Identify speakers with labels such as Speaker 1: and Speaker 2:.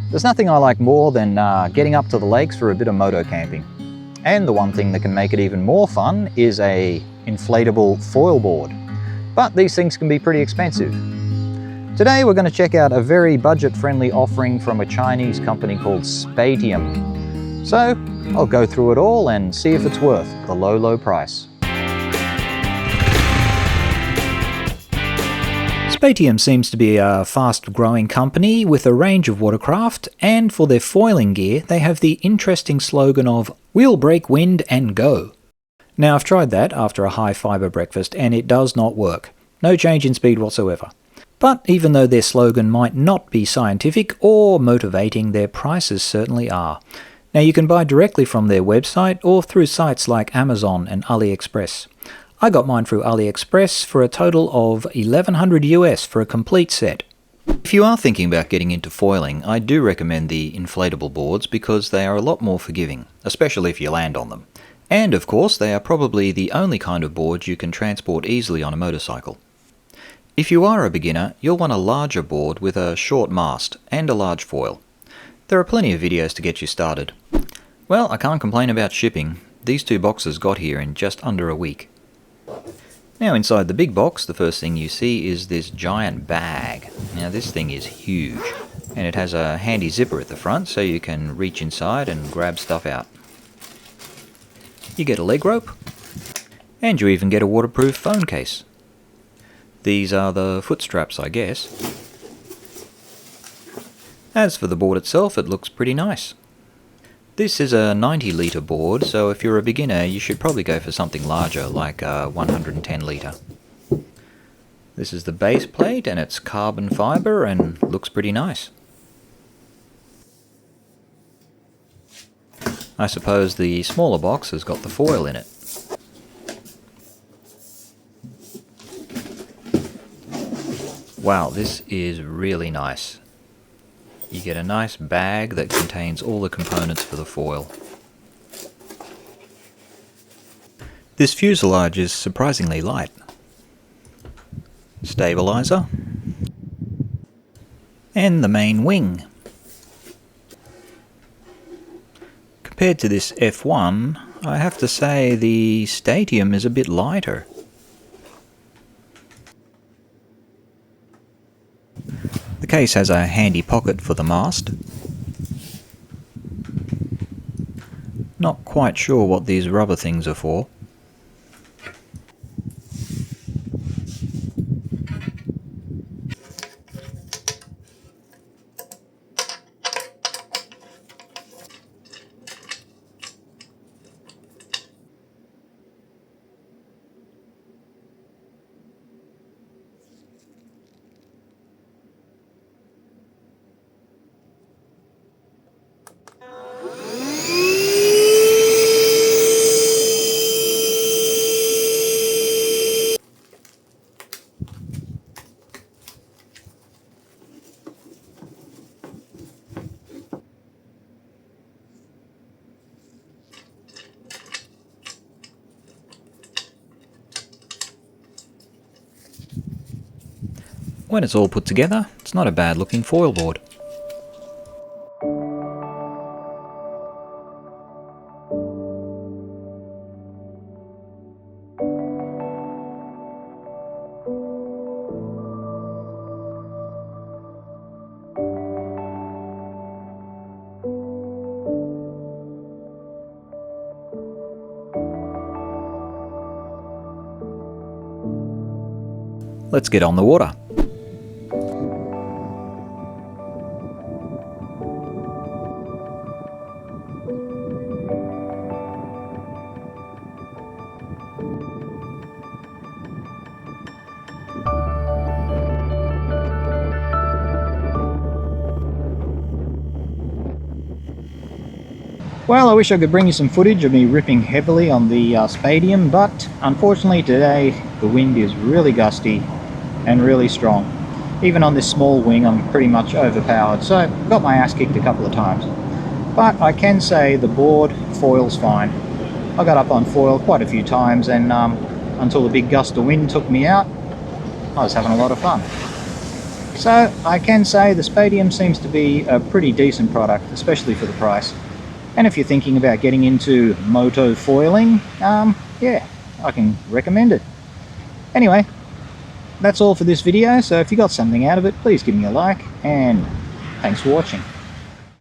Speaker 1: There's nothing I like more than getting up to the lakes for a bit of moto-camping. And the one thing that can make it even more fun is a inflatable foil board. But these things can be pretty expensive. Today we're going to check out a very budget-friendly offering from a Chinese company called Spatium. So I'll go through it all and see if it's worth the low price. Spatium seems to be a fast-growing company with a range of watercraft, and for their foiling gear they have the interesting slogan of "We'll break wind and go." Now I've tried that after a high fibre breakfast and it does not work. No change in speed whatsoever. But even though their slogan might not be scientific or motivating, their prices certainly are. Now you can buy directly from their website or through sites like Amazon and AliExpress. I got mine through AliExpress for a total of $1,100 US for a complete set. If you are thinking about getting into foiling, I do recommend the inflatable boards because they are a lot more forgiving, especially if you land on them. And of course, they are probably the only kind of board you can transport easily on a motorcycle. If you are a beginner, you'll want a larger board with a short mast and a large foil. There are plenty of videos to get you started. Well, I can't complain about shipping. These two boxes got here in just under a week. Now inside the big box, the first thing you see is this giant bag. Now this thing is huge, and it has a handy zipper at the front so you can reach inside and grab stuff out. You get a leg rope, and you even get a waterproof phone case. These are the foot straps, I guess. As for the board itself, it looks pretty nice. This is a 90-litre board, so if you're a beginner you should probably go for something larger, like a 110-litre. This is the base plate, and it's carbon fibre and looks pretty nice. I suppose the smaller box has got the foil in it. Wow, this is really nice. You get a nice bag that contains all the components for the foil. This fuselage is surprisingly light. Stabilizer. And the main wing. Compared to this F1, I have to say the Spatium is a bit lighter. The case has a handy pocket for the mast. Not quite sure what these rubber things are for. When it's all put together, it's not a bad looking foil board. Let's get on the water. Well, I wish I could bring you some footage of me ripping heavily on the Spatium, but unfortunately today the wind is really gusty and really strong. Even on this small wing I'm pretty much overpowered, so I got my ass kicked a couple of times. But I can say the board foil's fine. I got up on foil quite a few times, and until the big gust of wind took me out, I was having a lot of fun. So I can say the Spatium seems to be a pretty decent product, especially for the price. And if you're thinking about getting into moto foiling, yeah, I can recommend it. Anyway, that's all for this video, so if you got something out of it, please give me a like, and thanks for watching.